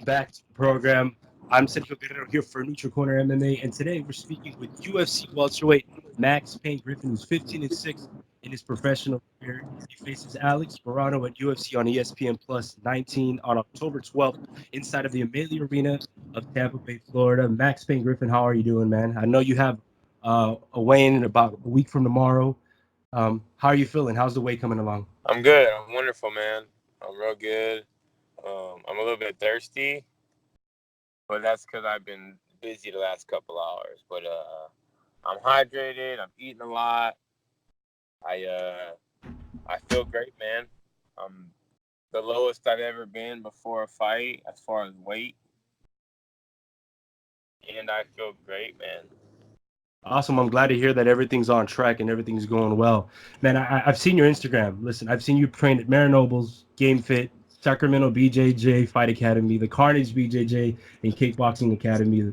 back to the program. I'm Sergio Guerrero here for Neutral Corner MMA, and today we're speaking with UFC Welterweight Max Payne Griffin, who's 15-6 in his professional career. He faces Alex Morono at UFC on ESPN Plus 19 on October 12th inside of the Amalie Arena of Tampa Bay, Florida. Max Payne Griffin, how are you doing, man? I know you have a weigh-in in about a week from tomorrow. How are you feeling? How's the weight coming along? I'm good. I'm wonderful, man. I'm real good. I'm a little bit thirsty, but that's because I've been busy the last couple hours. But I'm hydrated. I'm eating a lot. I feel great, man. I'm the lowest I've ever been before a fight as far as weight, and I feel great, man. Awesome. I'm glad to hear that everything's on track and everything's going well. Man, I've seen your Instagram. Listen, I've seen you train at Marinobles, Game Fit, Sacramento BJJ Fight Academy, the Carnage BJJ and Kickboxing Academy,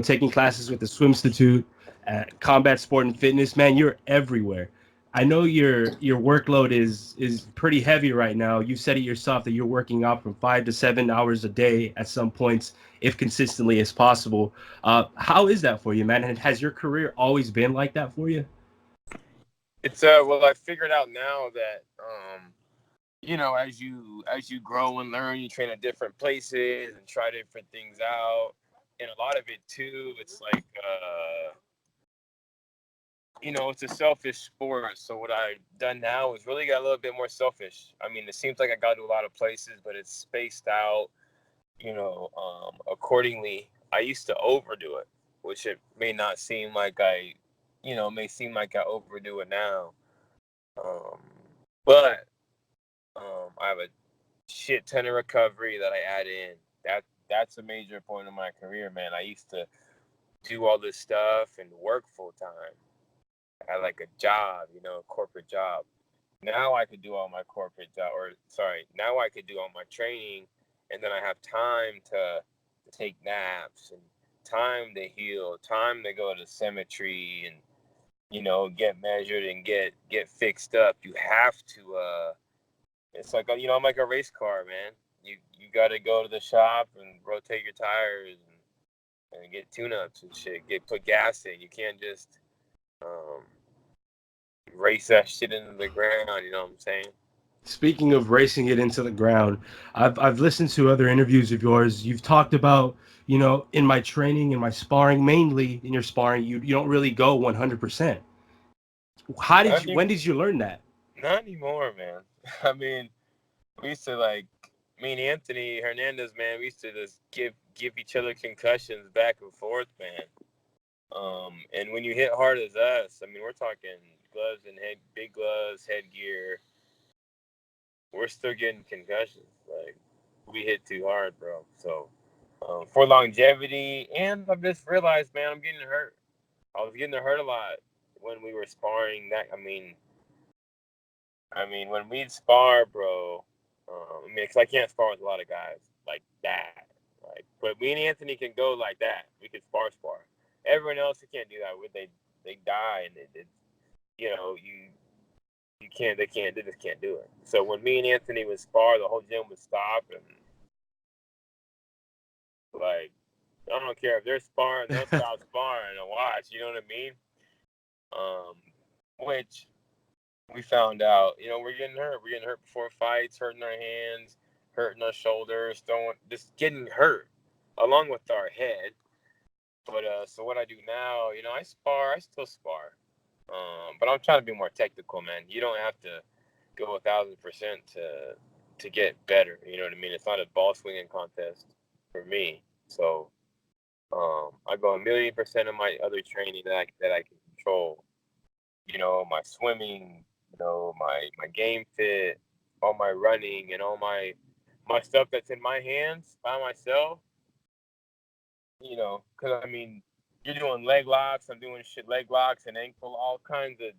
taking classes with the Swim Institute, Combat Sport and Fitness. Man, you're everywhere. I know your workload is pretty heavy right now. You said it yourself that you're working out from 5 to 7 hours a day at some points, if consistently as possible. How is that for you, man? And has your career always been like that for you? It's well, I figured out now that as you grow and learn, you train at different places and try different things out, and a lot of it too. It's like it's a selfish sport. So what I've done now is really got a little bit more selfish. I mean, it seems like I got to a lot of places, but it's spaced out, accordingly. I used to overdo it, which it may not seem like may seem like I overdo it now. Um, but I have a shit ton of recovery that I add in. That's a major point in my career, man. I used to do all this stuff and work full time. I had like a job, a corporate job. Now I could do all my corporate job, now I could do all my training, and then I have time to take naps and time to heal, time to go to cemetery and get measured and get fixed up. You have to. It's like I'm like a race car, man. You got to go to the shop and rotate your tires and get tune-ups and shit. Put gas in. You can't just um, race that shit into the ground. You know what I'm saying? Speaking of racing it into the ground, I've listened to other interviews of yours. You've talked about, in my training, in my sparring, mainly in your sparring, you don't really go 100%. When did you learn that? Not anymore, man. I mean, we used to me and Anthony Hernandez, man. We used to just give each other concussions back and forth, man. And when you hit hard as us, I mean, we're talking gloves and big gloves, headgear. We're still getting concussions. Like, we hit too hard, bro. So, for longevity, and I've just realized, man, I'm getting hurt. I was getting hurt a lot when we were sparring. When we'd spar, bro. 'Cause I can't spar with a lot of guys like that. But me and Anthony can go like that. We can spar. Everyone else, you can't do that. They die, and you can't. They just can't do it. So when me and Anthony would spar, the whole gym would stop, and like, I don't care if they're sparring, they'll stop sparring and watch. You know what I mean? Which we found out, we're getting hurt. We're getting hurt before fights, hurting our hands, hurting our shoulders, just getting hurt, along with our head. But so what I do now, I still spar. But I'm trying to be more technical, man. You don't have to go 1,000% to get better. You know what I mean? It's not a ball swinging contest for me. So I go 1,000,000% of my other training that I can control. My swimming, my game fit, all my running, and all my stuff that's in my hands by myself. Because I mean, you're doing leg locks, I'm doing leg locks and ankle, all kinds of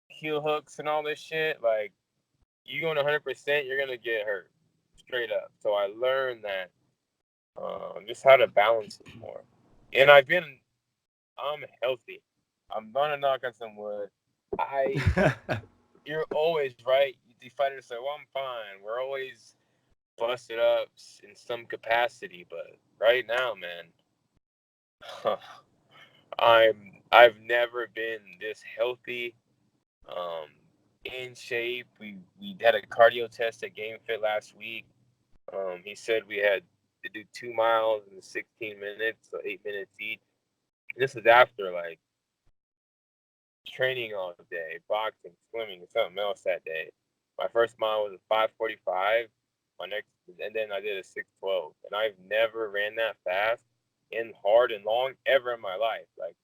heel hooks and all this shit. Like, you going 100%, you're gonna get hurt straight up. So I learned that just how to balance it more. And I'm healthy. I'm gonna knock on some wood. You're always right. The fighters say, "Well, I'm fine." We're always bust it up in some capacity. But right now, man, I've never been this healthy, um, in shape. We had a cardio test at Game Fit last week. He said we had to do 2 miles in 16 minutes, so 8 minutes each. This is after like training all day, boxing, swimming, and something else that day. My first mile was a 5:45. My next, and then I did a 6:12, and I've never ran that fast and hard and long ever in my life. Like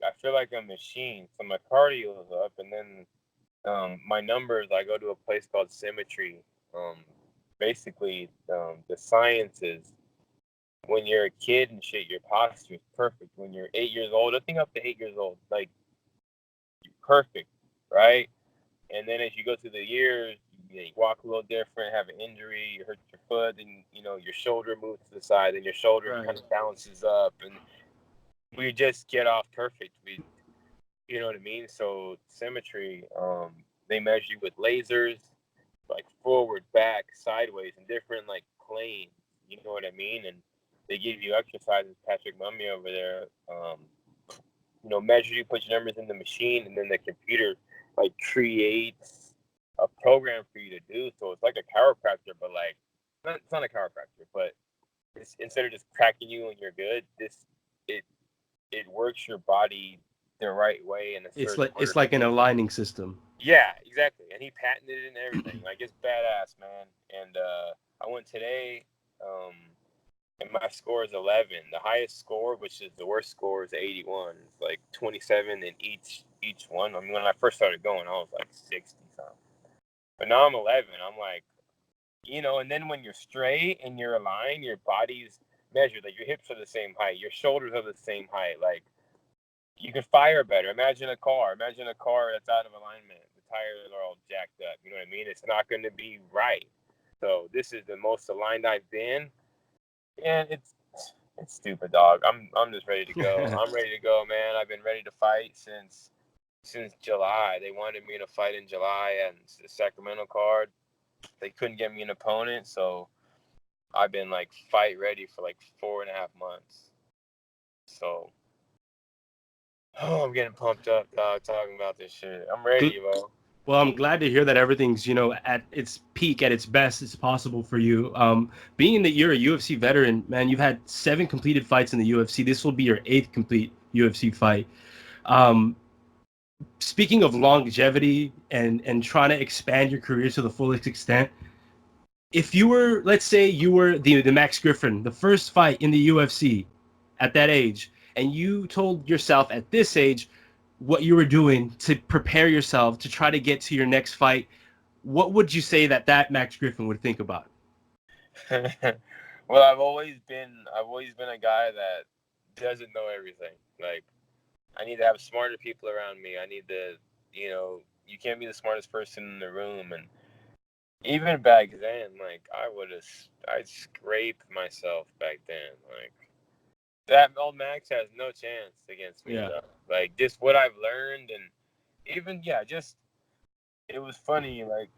I feel like a machine. So my cardio is up, and then my numbers. I go to a place called Symmetry. Um, Basically, the science is when you're a kid and shit, your posture is perfect. When you're 8 years old, I think up to 8 years old, like you're perfect, right? And then as you go through the years, you walk a little different, have an injury, you hurt your foot, and your shoulder moves to the side, and your shoulder kind Right. of bounces up, and we just get off perfect. You know what I mean? So Symmetry, they measure you with lasers, like forward, back, sideways, and different like planes. You know what I mean? And they give you exercises. Patrick Mummy over there, measure you, put your numbers in the machine, and then the computer like creates a program for you to do. So it's like a chiropractor, but like it's not a chiropractor, but it's instead of just cracking you and you're good, it it works your body the right way in a It's certain like order. an aligning system. Yeah, exactly. And he patented it and everything. Like it's badass, man. And I went today, um, and my score is 11. The highest score, which is the worst score, is 81. It's like 27 in each one. I mean, when I first started going, I was like 60 something. But now I'm 11. I'm like, and then when you're straight and you're aligned, your body's measured. Like your hips are the same height, your shoulders are the same height. Like you can fire better. Imagine a car. Imagine a car that's out of alignment. The tires are all jacked up. You know what I mean? It's not going to be right. So this is the most aligned I've been, and it's stupid, dog. I'm just ready to go. I'm ready to go, man. I've been ready to fight since July. They wanted me to fight in July and the Sacramento card. They couldn't get me an opponent, so I've been like fight ready for like 4.5 months. So I'm getting pumped up, dog, talking about this shit. I'm ready, bro. Well, I'm glad to hear that everything's, at its peak, at its best as possible for you. Being that you're a UFC veteran, man, you've had 7 completed fights in the UFC. This will be your 8th complete UFC fight. Um, Speaking of longevity and trying to expand your career to the fullest extent, if you were, let's say you were the Max Griffin, the first fight in the UFC at that age, and you told yourself at this age what you were doing to prepare yourself to try to get to your next fight, what would you say that Max Griffin would think about? Well, I've always been a guy that doesn't know everything. Like I need to have smarter people around me. I need to, you can't be the smartest person in the room. And even back then, like I'd scrape myself back then. Like that old Max has no chance against me, Yeah. though. Like just what I've learned, and even just it was funny. Like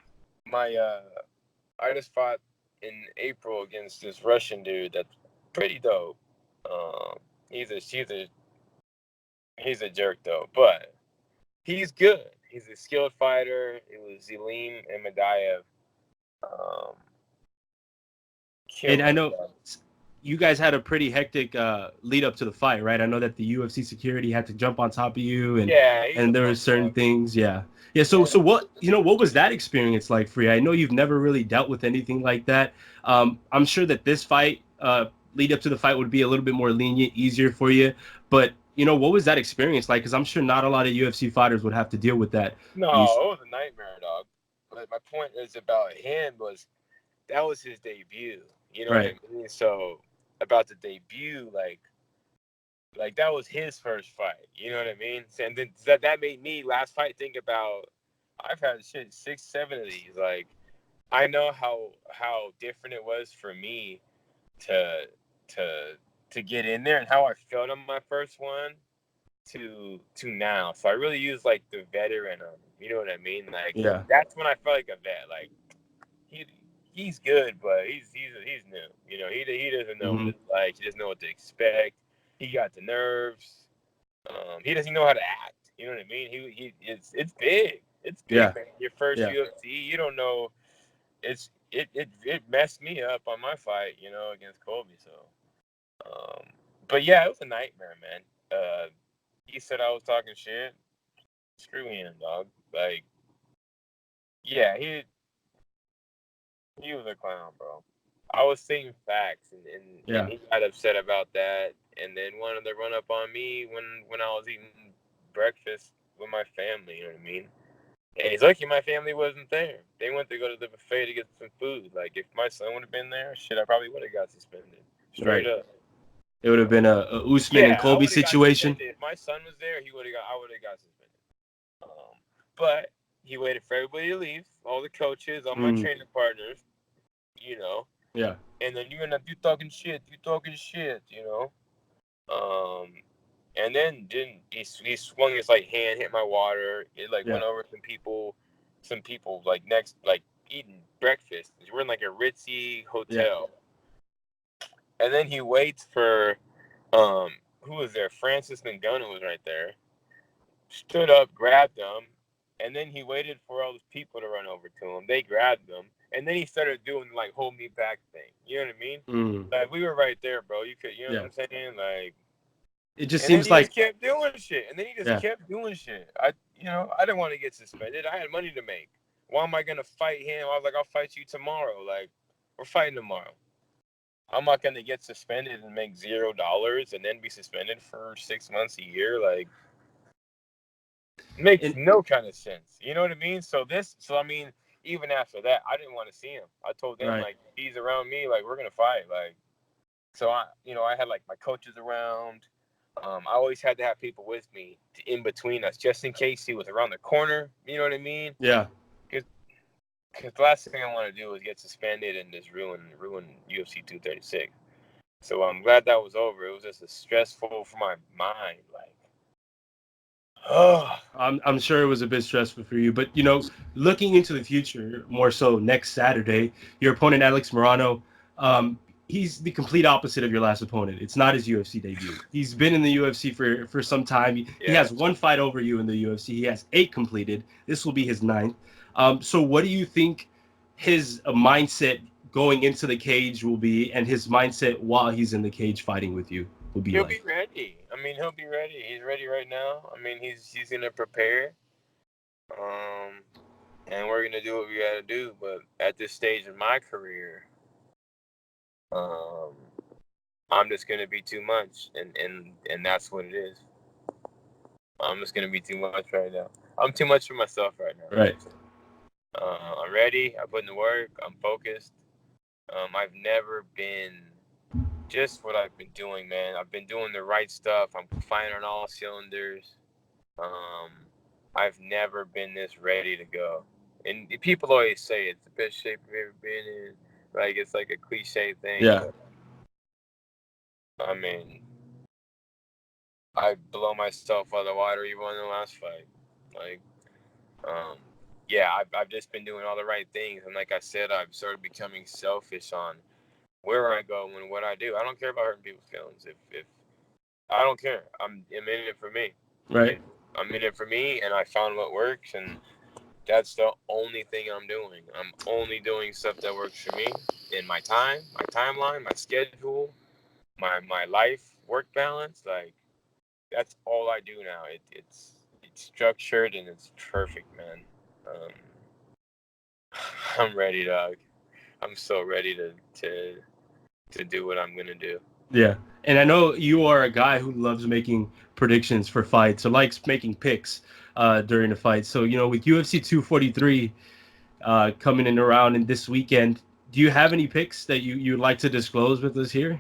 my I just fought in April against this Russian dude that's pretty dope. Um, he's a jerk though, but he's good. He's a skilled fighter. It was Zelim and Madaev. Um, And Killed I him, know bro. you guys had a pretty hectic lead up to the fight, right? I know that the UFC security had to jump on top of you, and Yeah, he's a and there were punk certain dog. things, yeah. Yeah, so Yeah. what was that experience like for you? I know you've never really dealt with anything like that. I'm sure that this fight, lead up to the fight, would be a little bit more lenient, easier for you. But what was that experience like? Because I'm sure not a lot of UFC fighters would have to deal with that. No, You, it was a nightmare, dog. But my point is about him was that was his debut. You know what I right? mean? So about the debut, like that was his first fight. You know what I mean? And then that made me last fight think about I've had shit 6, 7 of these. Like I know how different it was for me to to to get in there and how I felt on my first one to now. So I really use like the veteran on him. You know what I mean? Like Yeah. that's when I felt like a vet. Like he he's good, but he's new. You know, he doesn't know what it's like. He doesn't know what to expect. He got the nerves. He doesn't know how to act. You know what I mean? It's big. It's big, man. Your first UFC, you don't know. It messed me up on my fight, you know, against Colby. So, but yeah, it was a nightmare, man. He said I was talking shit. Screw him, dog. Like, yeah, he was a clown, bro. I was saying facts, and he got upset about that, and then wanted to run up on me when I was eating breakfast with my family. You know what I mean? And he's lucky my family wasn't there. They went to go to the buffet to get some food. Like, if my son would have been there, shit, I probably would have got suspended. Straight up. It would have been a Usman and Colby situation. If my son was there, I would have got suspended. But he waited for everybody to leave, all the coaches, all my training partners, you know. Yeah. And then you talking shit, you know. And then he swung his like hand, hit my water. It like went over some people like next, like eating breakfast. We're in like a ritzy hotel. Yeah. And then he waits for who was there? Francis Ngannou was right there. Stood up, grabbed him, and then he waited for all those people to run over to him. They grabbed him, and then he started doing like hold me back thing. You know what I mean? Like, we were right there, bro. You could, you know what I'm saying? Like, it just seems like he kept doing shit, and then he just kept doing shit. I didn't want to get suspended. I had money to make. Why am I gonna fight him? I was like, I'll fight you tomorrow. Like, we're fighting tomorrow. I'm not gonna get suspended and make $0 and then be suspended for 6 months, a year. Like, makes no kind of sense. You know what I mean? So I mean, even after that, I didn't want to see him. I told them, like, he's around me, like, we're gonna fight. Like, so I had like my coaches around. I always had to have people with me in between us, just in case he was around the corner. You know what I mean? Yeah. Because the last thing I want to do is get suspended and just ruin UFC 236. So I'm glad that was over. It was just stressful for my mind, like. I'm sure it was a bit stressful for you, but, you know, looking into the future, more so next Saturday, your opponent, Alex Morono, he's the complete opposite of your last opponent. It's not his UFC debut. He's been in the UFC for some time. He has one fight over you in the UFC. He has 8 completed. This will be his 9th. So what do you think his mindset going into the cage will be, and his mindset while he's in the cage fighting with you will be? He'll be ready. I mean, he'll be ready. He's ready right now. I mean, he's gonna prepare. And we're gonna do what we gotta do. But at this stage in my career, I'm just gonna be too much, and that's what it is. I'm just gonna be too much right now. I'm too much for myself right now. Right. I'm ready. I put in the work. I'm focused. I've never been just what I've been doing, man. I've been doing the right stuff. I'm firing on all cylinders. I've never been this ready to go. And people always say it's the best shape I've ever been in. Like, it's like a cliche thing. Yeah. But, I mean, I blow myself out of the water even in the last fight. Like, yeah, I've just been doing all the right things. And like I said, I've started becoming selfish on where I go and what I do. I don't care about hurting people's feelings. If I don't care. I'm in it for me. Right. I'm in it for me, and I found what works, and that's the only thing I'm doing. I'm only doing stuff that works for me in my time, my timeline, my schedule, my life, work balance. Like, that's all I do now. It's structured and it's perfect, man. I'm ready, dog. I'm so ready to do what I'm gonna do. Yeah, and I know you are a guy who loves making predictions for fights, or likes making picks during the fight. So, you know, with UFC 243 coming in around in this weekend, do you have any picks that you'd like to disclose with us here?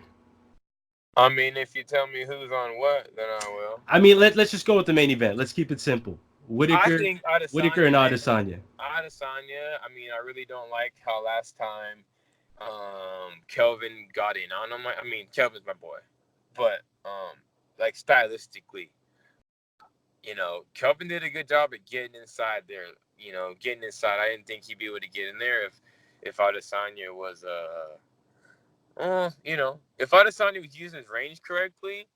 I mean, if you tell me who's on what, then I will. I mean, let's just go with the main event. Let's keep it simple. I think Whitaker and Adesanya. Adesanya. I mean, I really don't like how last time Kelvin got in on him. I mean, Kelvin's my boy, but like, stylistically, you know, Kelvin did a good job at getting inside there. You know, getting inside. I didn't think he'd be able to get in there. if Adesanya was if Adesanya was using his range correctly,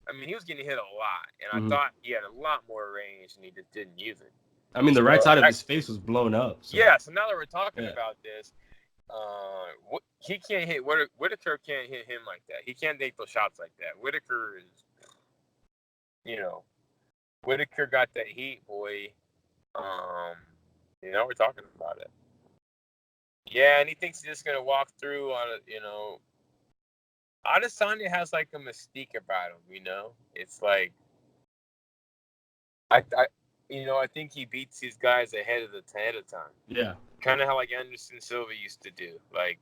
I mean, he was getting hit a lot, and I thought he had a lot more range, and he just didn't use it. I mean, the right side of his face was blown up. So. Yeah, so now that we're talking about this, he can't hit Whitaker can't hit him like that. He can't take those shots like that. Whitaker is, Whitaker got that heat, boy. We're talking about it. Yeah, and he thinks he's just gonna walk through on it. Adesanya has like a mystique about him. It's like I think he beats these guys ahead of time. Yeah. Kind of how like Anderson Silva used to do. Like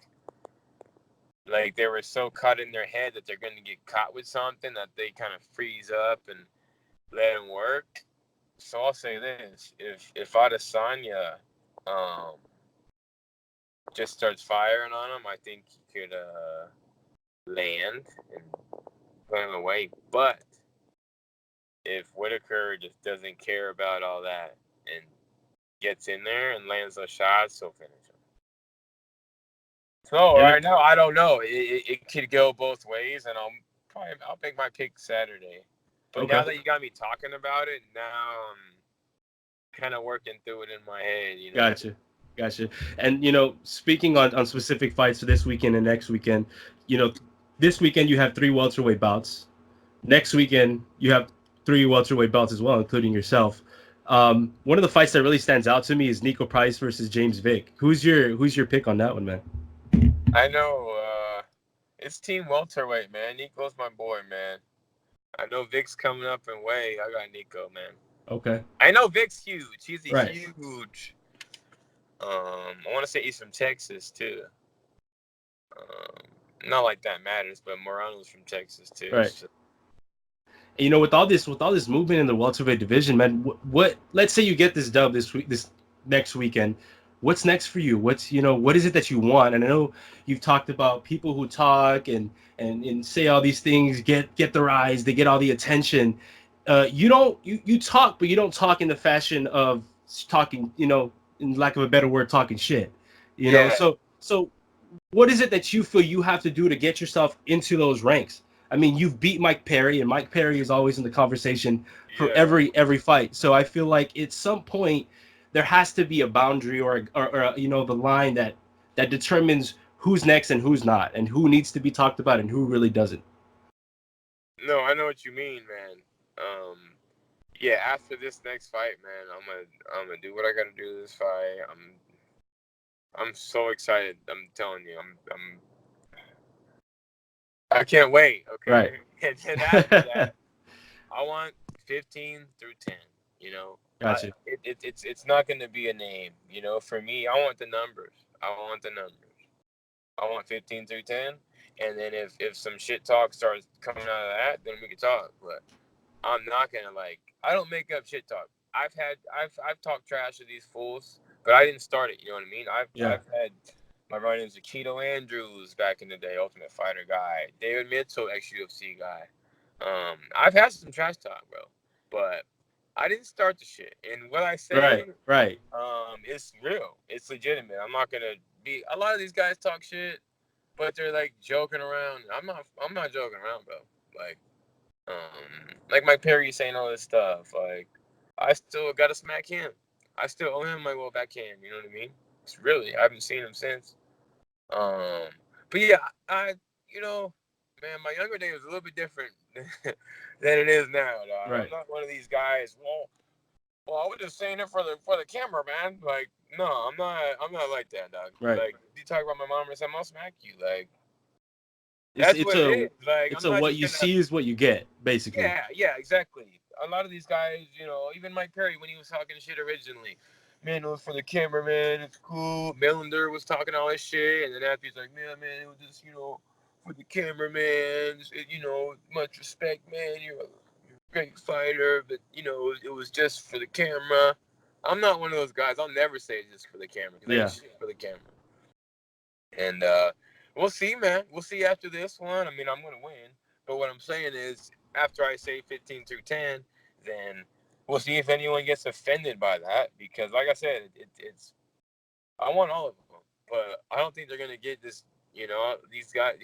they were so cut in their head that they're going to get caught with something that they kind of freeze up and let him work. So I'll say this: if Adesanya just starts firing on him, I think he could land and put him away. But if Whitaker just doesn't care about all that and gets in there and lands those shots, he'll finish him. So right now, I don't know. It could go both ways, and I'll make my pick Saturday. But now that you got me talking about it, now I'm kind of working through it in my head. Gotcha. And speaking on specific fights for this weekend and next weekend, this weekend you have 3 welterweight bouts. Next weekend you have 3 welterweight belts as well, including yourself. One of the fights that really stands out to me is Nico Price versus James Vick. Who's your pick on that one, man? I know it's Team Welterweight, man. Nico's my boy, man. I know Vic's coming up in weight. I got Nico, man. Okay. I know Vic's huge. He's huge. I want to say he's from Texas too. Not like that matters, but Morono's from Texas too. Right. So. With all this movement in the welterweight division, man, what? Let's say you get this dub this next weekend. What's next for you? What is it that you want? And I know you've talked about people who talk and say all these things, get the rise, they get all the attention. You talk, but you don't talk in the fashion of talking, in lack of a better word, talking shit. So what is it that you feel you have to do to get yourself into those ranks? I mean, you've beat Mike Perry, and Mike Perry is always in the conversation for every fight. So I feel like at some point there has to be a boundary or the line that determines who's next and who's not, and who needs to be talked about and who really doesn't. No, I know what you mean, man. After this next fight, man, I'm gonna do what I gotta do this fight. I'm so excited. I'm telling you, I can't wait. Okay. Right. And then after that, I want 15 through 10. Gotcha. It's not going to be a name. For me, I want the numbers. I want 15 through 10. And then if some shit talk starts coming out of that, then we can talk. But I'm not going to I don't make up shit talk. I've talked trash to these fools, but I didn't start it. You know what I mean? I've had my run-ins with Keto Andrews back in the day, Ultimate Fighter guy, David Mitchell, ex-UFC guy. I've had some trash talk, bro, but I didn't start the shit. And what I say, right, it's real. It's legitimate. I'm not gonna be. A lot of these guys talk shit, but they're joking around. I'm not joking around, bro. Like Mike Perry saying all this stuff. I still gotta smack him. I still owe him my backhand. You know what I mean? It's really. I haven't seen him since. But yeah, man, my younger day was a little bit different than it is now, dog. Right. I'm not one of these guys. Well, I was just saying it for the camera, man. No, I'm not like that, dog. Right. You talk about my mom or something, I'll smack you. That's what it is. What you see is what you get, basically. Yeah, exactly. A lot of these guys, even Mike Perry when he was talking shit originally. Man, it was for the camera, man. It's cool. Melander was talking all this shit, and then after he's like, man, it was just, for the camera, man. Much respect, man. You're a great fighter, but it was just for the camera. I'm not one of those guys. I'll never say it's just for the camera. It's shit for the camera. And we'll see, man. We'll see after this one. I mean, I'm gonna win, but what I'm saying is, after I say 15 through 10, then we'll see if anyone gets offended by that, because like I said, it's I want all of them. but I don't think they're gonna get this. These guys,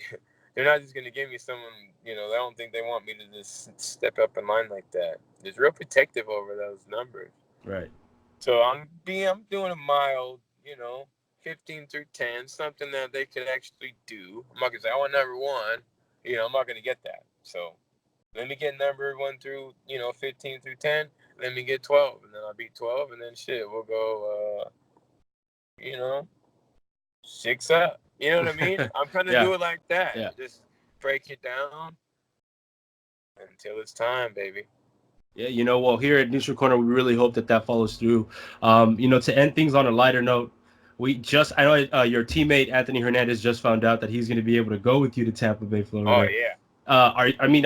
they're not just gonna give me someone. I don't think they want me to just step up in line like that. It's real protective over those numbers. Right. So I'm doing a mild, 15 through 10, something that they could actually do. I'm not gonna say I want number one. I'm not gonna get that. So let me get number 1 through 15 through 10. Let me get 12, and then I'll beat 12, and then shit, we'll go. 6 up. You know what I mean? I'm gonna Yeah. do it like that. Yeah. Just break it down until it's time, baby. Yeah, well, here at Neutral Corner, we really hope that follows through. To end things on a lighter note, I know your teammate Anthony Hernandez just found out that he's going to be able to go with you to Tampa Bay, Oh Florida. yeah.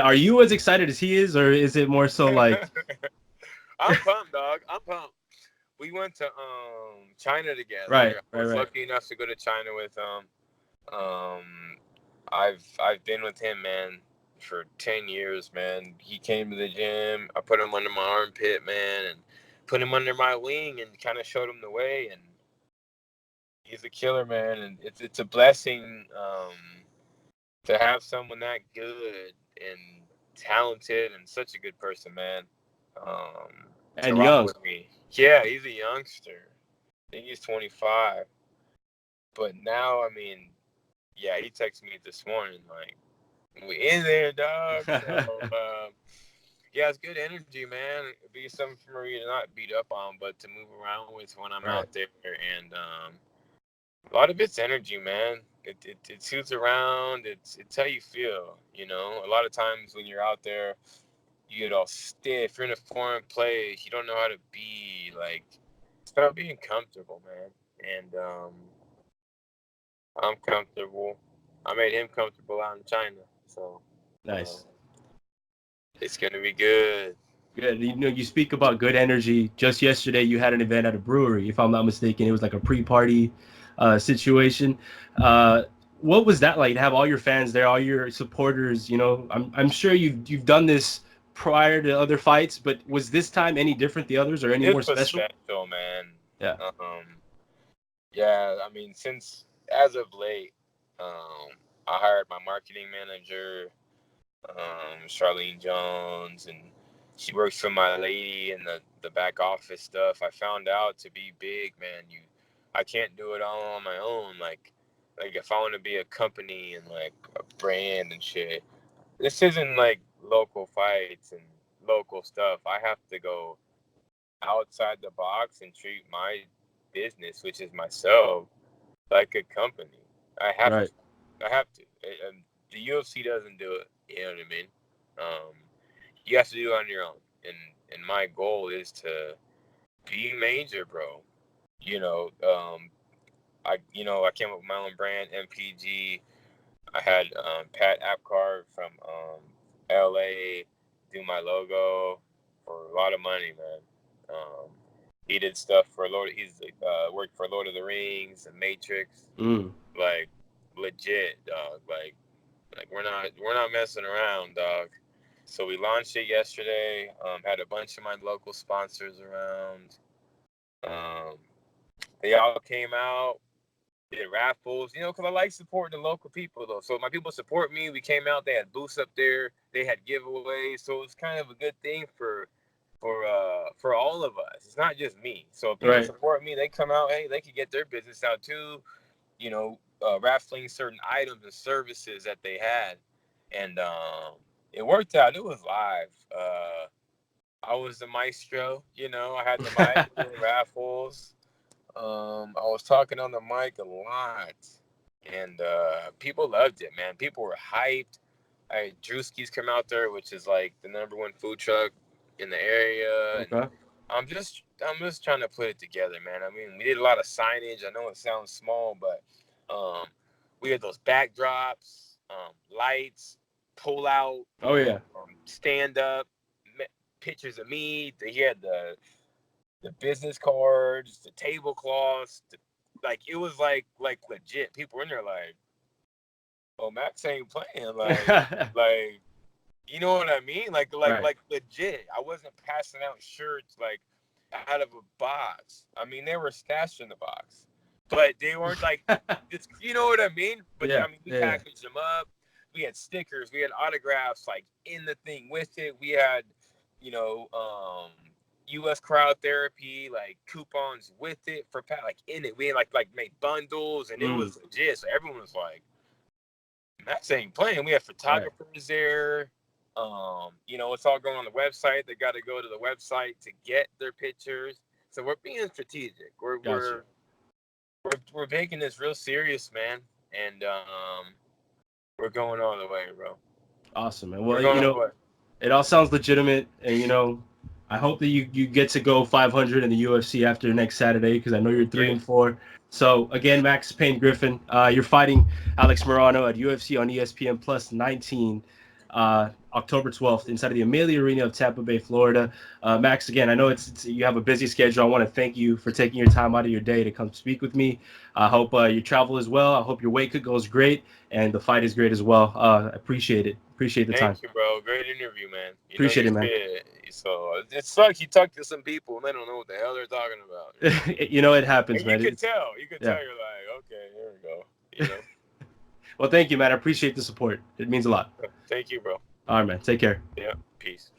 Are you as excited as he is, or is it more so like? I'm pumped, dog. I'm pumped. We went to China together. Right. I was lucky enough to go to China with him. I've been with him, man, for 10 years, man. He came to the gym. I put him under my armpit, man, and put him under my wing and kind of showed him the way. And he's a killer, man. And it's a blessing to have someone that good and talented and such a good person, man. To And rock young. with me. Yeah, he's a youngster. I think he's 25. But now, I mean, yeah, he texted me this morning, like, we in there, dog. So, yeah, it's good energy, man. It'd be something for me to not beat up on, but to move around with when I'm out there. And a lot of it's energy, man. It suits around. It's how you feel, A lot of times when you're out there, you get all stiff. You're in a foreign place. You don't know how to be. Like, it's about being comfortable, man. And I'm comfortable. I made him comfortable out in China. So Nice. It's going to be good. Good. You speak about good energy. Just yesterday, you had an event at a brewery, if I'm not mistaken. It was like a pre-party situation. What was that like to have all your fans there, all your supporters? I'm sure you've done this prior to other fights, but was this time any different the others or any more It was special? special, man. Yeah. Yeah, I mean, since as of late, I hired my marketing manager, Charlene Jones, and she works for my lady in the back office stuff. I found out to be big, man, I can't do it all on my own. Like if I want to be a company and like a brand and shit, this isn't like local fights and local stuff. I have to go outside the box and treat my business, which is myself, like a company. I have Right. to. I have to. The UFC doesn't do it. You know what I mean? You have to do it on your own. And my goal is to be major, bro. I came up with my own brand, MPG. I had Pat Apcar from LA do my logo for a lot of money, man. He did stuff for Lord. He's worked for Lord of the Rings and Matrix. Like legit, dog. Like we're not messing around, dog. So we launched it yesterday. Had a bunch of my local sponsors around. They all came out, did raffles, because I like supporting the local people, though. So my people support me. We came out. They had booths up there. They had giveaways. So it's kind of a good thing for all of us. It's not just me. So if people support me, they come out. Hey, they can get their business out too. Raffling certain items and services that they had, and it worked out. It was live. I was the maestro. I had the mic doing raffles. I was talking on the mic a lot, and people loved it, man. People were hyped. I had Drewski's come out there, which is like the #1 food truck in the area. Okay. And I'm just trying to put it together, man. I mean, we did a lot of signage. I know it sounds small, but we had those backdrops, lights, pull out. Oh yeah. Stand up, pictures of me. He had the business cards, the tablecloths. Like it was like legit. People were in there like, "Oh, Max ain't playing." Like, you know what I mean? Like legit. I wasn't passing out shirts like out of a box. I mean, they were stashed in the box. but they weren't like, it's, you know what I mean? But Yeah, I mean, we yeah. packaged them up. We had stickers, we had autographs like in the thing with it. We had, you know, U.S. crowd therapy, like coupons with it for like in it. We had like made bundles, and it was legit. So everyone was like, Max ain't playing. We have photographers there. You know, it's all going on the website. They got to go to the website to get their pictures. So we're being strategic. We're taking this real serious, man, and we're going all the way, bro. Awesome, man. We're Well, going all the way. it all sounds legitimate, and I hope that you get to go 500 in the UFC after next Saturday, because I know you're 3-4. So again, Max Payne Griffin, you're fighting Alex Morono at UFC on ESPN Plus 19, October 12th, inside of the Amelia Arena of Tampa Bay, Florida. Max, again, I know it's you have a busy schedule. I want to thank you for taking your time out of your day to come speak with me. I hope your travel is well. I hope your weight cut goes great, and the fight is great as well. I appreciate it. Appreciate the time. Thank you, bro. Great interview, man. Appreciate it, man. So it sucks. You talk to some people and they don't know what the hell they're talking about. It happens, and man. You could tell. You're like, okay, here we go. You know. Well, thank you, man. I appreciate the support. It means a lot. Thank you, bro. All right, man. Take care. Yeah. Peace.